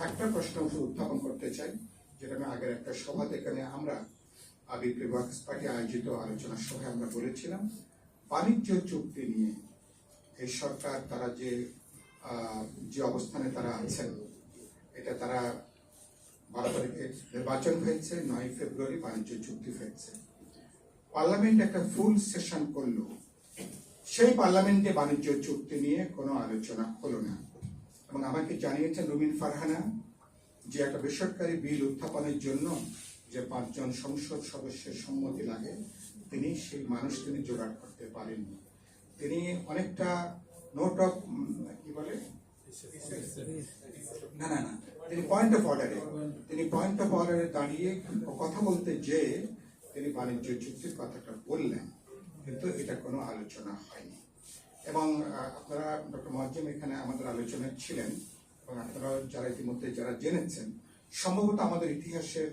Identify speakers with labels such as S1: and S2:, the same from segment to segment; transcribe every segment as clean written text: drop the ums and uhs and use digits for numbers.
S1: একটা প্রশ্ন উত্থাপন করতে চাই, যেটা আমি আগের একটা সভাতে এখানে আমরা বিপ্লবী ওয়ার্কার্স পার্টি আয়োজিত আলোচনা সভায় আমরা বলেছিলাম, বাণিজ্য চুক্তি নিয়ে এই সরকার তারা যে অবস্থানে তারা আছেন, এটা তারা 12 তারিখে নির্বাচন হয়েছে, 9 ফেব্রুয়ারি বাণিজ্য চুক্তি হয়েছে। পার্লামেন্ট একটা ফুল সেশন করলো, সেই পার্লামেন্টে বাণিজ্য চুক্তি নিয়ে কোনো আলোচনা হলো না। এবং আমাকে জানিয়েছেন রুমিন ফারহানা যে একটা বেসরকারি বিল উত্থাপনের জন্য যে 5 জন সংসদ সদস্যের সম্মতি লাগে, তিনি সেই মানুষ তিনি জোগাড় করতে পারেননি। তিনি অনেকটা নোট অফ কি বলে না না না তিনি পয়েন্ট অফ অর্ডারে দাঁড়িয়ে কথা বলতে যে তিনি বাণিজ্য চুক্তির কথাটা বললেন, কিন্তু এটা কোনো আলোচনা হয়নি। এবং আপনারা ডক্টর মোয়াজ্জেম এখানে আমাদের আলোচনায় ছিলেন, এবং আপনারা যারা ইতিমধ্যে যারা জেনেছেন, সম্ভবত আমাদের ইতিহাসের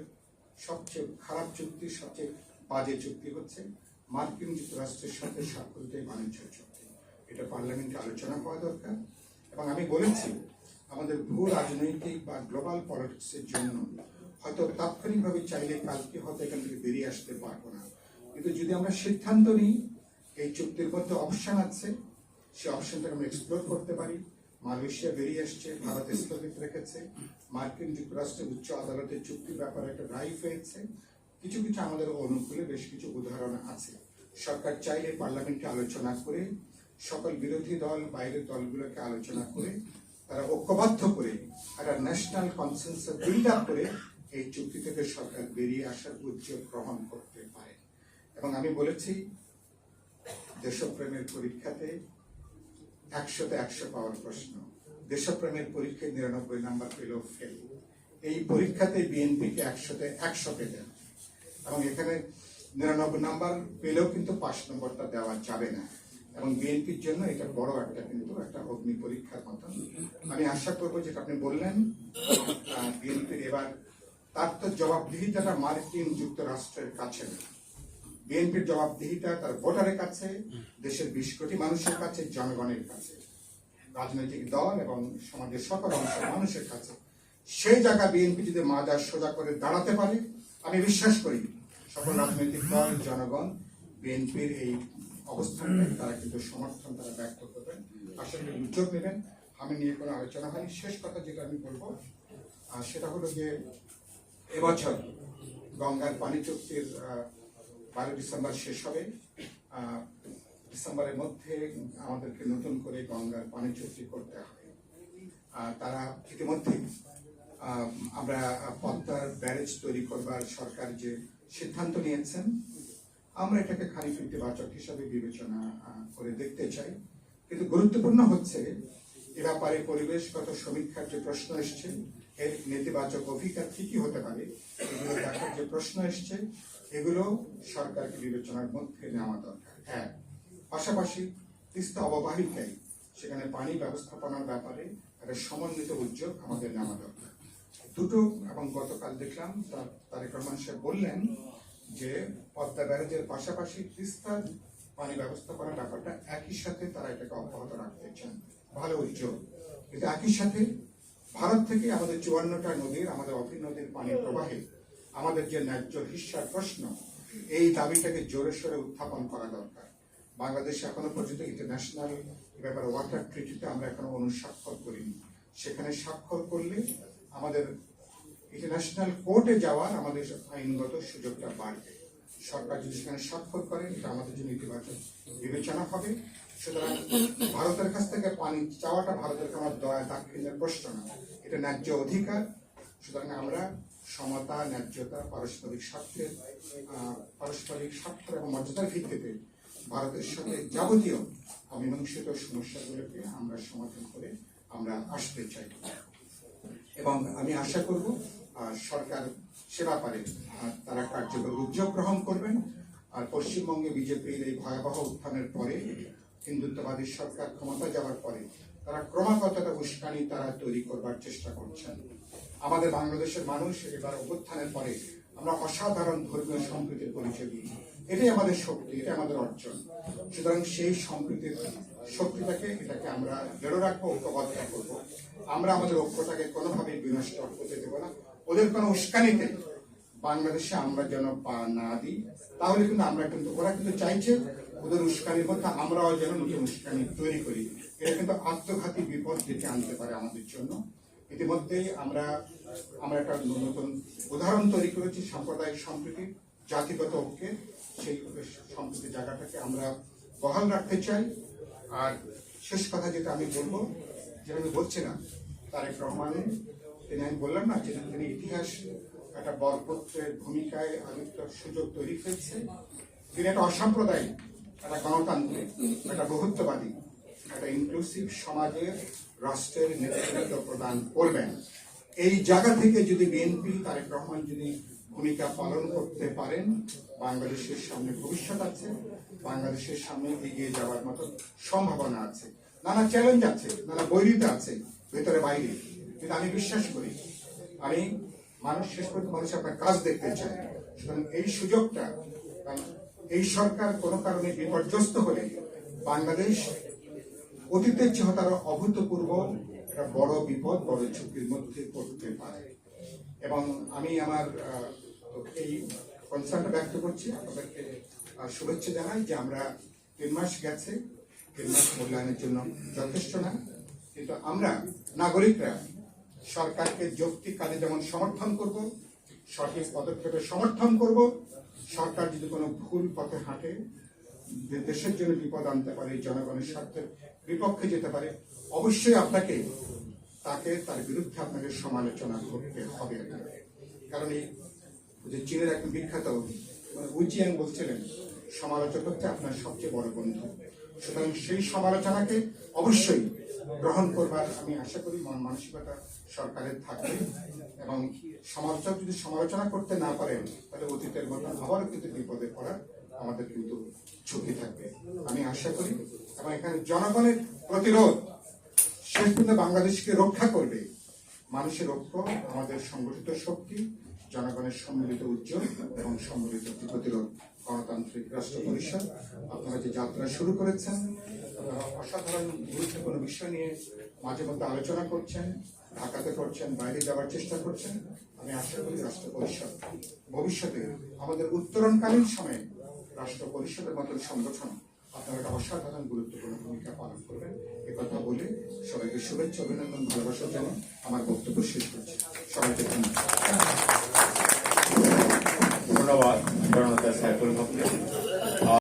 S1: সবচেয়ে খারাপ চুক্তি, সবচেয়ে বাজে চুক্তি হচ্ছে মার্কিন যুক্তরাষ্ট্রের সাথে স্বাক্ষরিত বাণিজ্য চুক্তি। এটা পার্লামেন্টে আলোচনা হওয়া দরকার। এবং আমি বলেছি, আমাদের ভূ রাজনৈতিক বা গ্লোবাল পলিটিক্সের জন্য হয়তো তাৎক্ষণিকভাবে চাইলে কালকে হয়তো এখান থেকে বেরিয়ে আসতে পারবো না, কিন্তু যদি আমরা সিদ্ধান্ত নিই এই চুক্তির মধ্যে অপশন আছে, সেই অপশনটাকে আমরা এক্সপ্লোর করতে পারি। মালয়েশিয়া বেরিয়ে আসছে, ভারত স্থগিত রেখেছে, মার্কিন যুক্তরাষ্ট্রের উচ্চ আদালতের চুক্তির ব্যাপারে একটা রায় হয়েছে, কিছু কিছু আমাদের অনুকূলে বেশ কিছু উদাহরণ আছে। সরকার চাইলে পার্লামেন্টে আলোচনা করে, সকল বিরোধী দল বাইরের দলগুলোকে আলোচনা করে, তারা ঐক্যবদ্ধ করে একটা ন্যাশনাল কনসেনসাস বিল্ড আপ করে এই চুক্তি থেকে সরকার বেরিয়ে আসার উদ্যোগ গ্রহণ করতে পারে। এবং আমি বলেছি, দেশপ্রেমের পরীক্ষাতে 100-তে 100 পাওয়ার প্রশ্ন, দেশপ্রেমের পরীক্ষায় 99 নাম্বার পেলেও ফেল। এই পরীক্ষাতে বিএনপিকে 100-তে 100 পেতে, এবং এখানে 99 নাম্বার পেলেও কিন্তু 5 নম্বরটা দেওয়া যাবে না। এবং বিএনপির জন্য এটা বড় একটা অগ্নি পরীক্ষার মতন। আমি আশা করবো, যেটা আপনি বললেন, বিএনপির এবার তার তো জবাবদিহিতাটা মার্কিন যুক্তরাষ্ট্রের কাছে না, বিএনপির জবাবদিহিতা তার ভোটারের কাছে, দেশের 20 কোটি মানুষের কাছে, জনগণের কাছে, রাজনৈতিক দল এবং সমাজের সকল অংশের মানুষের কাছে। সেই জায়গা বিএনপি যদি মাথা সোজা করে দাঁড়াতে পারে, আমি বিশ্বাস করি সকল রাজনৈতিক দল, জনগণ বিএনপির এই অবস্থানটা তারা কিন্তু সমর্থন তারা ব্যক্ত করবেন, আসলে উদ্যোগ নেবেন। আমি নিয়ে কোনো আলোচনা হয়নি। শেষ কথা যেটা আমি বলবো সেটা হলো যে এবছর গঙ্গার পানি চুক্তির 12 ডিসেম্বর শেষ হবে। ডিসেম্বরের মধ্যে আমাদেরকে নতুন করে গঙ্গার পানি চুক্তি করতে হবে। তারা ইতিমধ্যে আমরা পদ্মার ব্যারেজ তৈরি করবার সরকার যে সিদ্ধান্ত নিয়েছেন, আমরা এটাকে খানিক ইতিবাচক হিসাবে বিবেচনা করে দেখতে চাই। কিন্তু গুরুত্বপূর্ণ হচ্ছে এ ব্যাপারে পরিবেশগত সমীক্ষার যে প্রশ্ন এসছে, এর নেতিবাচক অভিজ্ঞতা কি হতে পারে, এগুলো দেখার যে প্রশ্ন এসছে, এগুলো সরকারকে বিবেচনার মধ্যে নেওয়া দরকার। পাশাপাশি তিস্তা অববাহিকায় সেখানে পানি ব্যবস্থাপনার ব্যাপারে একটা সমন্বিত উদ্যোগ আমাদের নেওয়া দরকার। দুটো, এবং গতকাল দেখলাম তারেক রহমান সাহেব বললেন যে পদ্মা ব্যারেজের পাশাপাশি তিস্তার পানি ব্যবস্থাপনার ব্যাপারটা একই সাথে তারা এটাকে অব্যাহত রাখতে চান। ভালো উদ্যোগ, কিন্তু একই সাথে ভারত থেকে আমাদের 54টা নদীর, আমাদের অফির নদীর পানি প্রবাহে আমাদের যে ন্যায্য হিস্যার প্রশ্ন, এই দাবিটাকে জোরে সোরে উত্থাপন করা দরকার। বাংলাদেশে এখনো পর্যন্ত ইন্টারন্যাশনাল ব্যাপারে ওয়াটার ট্রিটিতে আমরা এখনো অনুস্বাক্ষর করিনি। সেখানে স্বাক্ষর করলে আমাদের ইন্টারন্যাশনাল কোর্টে যাওয়ার আমাদের আইনগত সুযোগটা বাড়বে। সরকার যদি সেখানে স্বাক্ষর করে, এটা আমাদের জন্য ইতিবাচক বিবেচনা হবে। সুতরাং ভারতের কাছ থেকে পানি চাওয়াটা ভারতের আমার দয়া দাক্ষিণ্যের প্রশ্ন না, এটা ন্যায্য অধিকার। সুতরাং আমরা সমতা, ন্যায্যতা, পারস্পরিক স্বার্থ এবং মর্যাদার ভিত্তিতে ভারতের সাথে যাবতীয় অমীমাংসিত সমস্যাগুলোকে আমরা সমাধান করে আমরা আসতে চাই। এবং আমি আশা করব সরকার সে ব্যাপারে তারা কার্যকর উদ্যোগ গ্রহণ করবেন। আর পশ্চিমবঙ্গে বিজেপির এই ভয়াবহ উত্থানের পরে, হিন্দুত্ববাদী সরকার ক্ষমতা যাওয়ার পরে, তারা ক্রমাগত উস্কানি তারা তৈরি করবার চেষ্টা করছেন। আমাদের বাংলাদেশের মানুষ এবার অভ্যুত্থানের পরে আমরা অসাধারণ ধর্মীয় সম্প্রীতির পরিচয় দিই। এটাই আমাদের শক্তি, এটাই আমাদের অর্জন। সুতরাং সেই সম্প্রীতির শক্তিটাকে এটাকে আমরা দৃঢ় রাখবো, ঐক্যবদ্ধ করবো। আমরা আমাদের ঐক্যটাকে কোনোভাবেই বিনষ্ট হতে দেবো না। ওদের কোনো উস্কানিতে বাংলাদেশে আমরা যেন পা না দিই, তাহলে কিন্তু ওরা কিন্তু চাইছে ওদের উস্কানির মধ্যে আমরাও যেন নতুন উস্কানি তৈরি করি। এটা কিন্তু আত্মঘাতী বিপদ ডেকে আনতে পারে আমাদের জন্য। ইতিমধ্যেই আমরা একটা নতুন উদাহরণ তৈরি করেছি সাম্প্রদায়িক সম্প্রীতি, জাতিগত ঐক্যে। সেই সম্প্রীতি জায়গাটাকে আমরা বহাল রাখতে চাই। আর শেষ কথা যেটা আমি বলবো, যেটা আমি বলছিলাম, তারেক রহমান আমি বললাম না যে তিনি ইতিহাস একটা বরপত্রের ভূমিকায় একটা সুযোগ তৈরি হয়েছে। তিনি একটা অসাম্প্রদায়িক, একটা গণতান্ত্রিক, একটা বহুত্ববাদী, একটা ইনক্লুসিভ সমাজের রাষ্ট্রের নেতৃত্ব প্রদান করবেন। এই জায়গা থেকে যদি বিএনপি, তারেক রহমান যদি ভূমিকা পালন করতে পারেন, বাংলাদেশের সামনে ভবিষ্যৎ আছে, বাংলাদেশের সামনে এগিয়ে যাওয়ার মতো সম্ভাবনা আছে। নানা চ্যালেঞ্জ আছে, নানা বৈরিতা আছে ভেতরে বাইরে, কিন্তু আমি বিশ্বাস করি মানুষ শেষ পর্যন্ত মানুষ আপনার কাজ দেখতে চায়। সুতরাং এই সুযোগটা, এই সরকার কোনো কারণে বিপর্যস্ত হলে বাংলাদেশ অতীতের চেয়ে তারা অভূতপূর্ব একটা বড় বিপদ, বড় ঝুঁকির মধ্যে পড়তে পারে। এবং আমি আমার এই কনসার্নটা ব্যক্ত করছি, আপনাদেরকে শুভেচ্ছা জানাই যে আমরা 3 মাস গেছে, 3 মাস মূল্যায়নের জন্য যথেষ্ট না, কিন্তু আমরা নাগরিকরা সরকারকে যৌক্তিক কাজে যেমন সমর্থন করব, সঠিক পদক্ষেপে সমর্থন করব। সরকার যদি কোনো ভুল পথে হাঁটে, দেশের জন্য বিপদ আনতে পারে, জনগণের স্বার্থের বিপক্ষে যেতে পারে, অবশ্যই তার বিরুদ্ধে আপনাকে সমালোচনা করতে হবে। কারণ এই যে চীনের একজন বিখ্যাত উইচিয়াং বলছিলেন, সমালোচক হচ্ছে আপনার সবচেয়ে বড় বন্ধু। সুতরাং সেই সমালোচনাকে অবশ্যই গ্রহণ করবার আমি আশা করি মানসিকতা সরকারের থাকবে। এবং সমালোচক যদি সমালোচনা করতে না পারেন, তাহলে অতীতের মতো আবারও কিন্তু বিপদে পড়ার আমাদের কিন্তু ঝুঁকি থাকবে, আমি আশা করি। এবং এখানে জনগণের প্রতিরোধ শেষ পর্যন্ত বাংলাদেশকে রক্ষা করবে। মানুষের ঐক্য, আমাদের সংগঠিত শক্তি, জনগণের সম্মিলিত উদ্যোগ এবং সম্মিলিত প্রতিরোধ, গণতান্ত্রিক রাষ্ট্র পরিষদ। আপনারা যে যাত্রা শুরু করেছেন, আপনারা অসাধারণ গুরুত্বপূর্ণ বিষয় নিয়ে মাঝে মধ্যে আলোচনা করছেন, ঢাকাতে করছেন, বাইরে যাওয়ার চেষ্টা করছেন। আমি আশা করি রাষ্ট্র পরিষদ ভবিষ্যতে আমাদের উত্তরণকালীন সময়ে রাষ্ট্র পরিষদের মতন সংগঠন আপনারা একটা অসাধারণ গুরুত্বপূর্ণ ভূমিকা পালন করবেন। একথা বলে সবাইকে শুভেচ্ছা, অভিনন্দন, ভালোবাসার জন্য আমার বক্তব্য শেষ করছি। সবাইকে ধন্যবাদ।
S2: ধন্যবাদ জনতা সাইফুল হককে।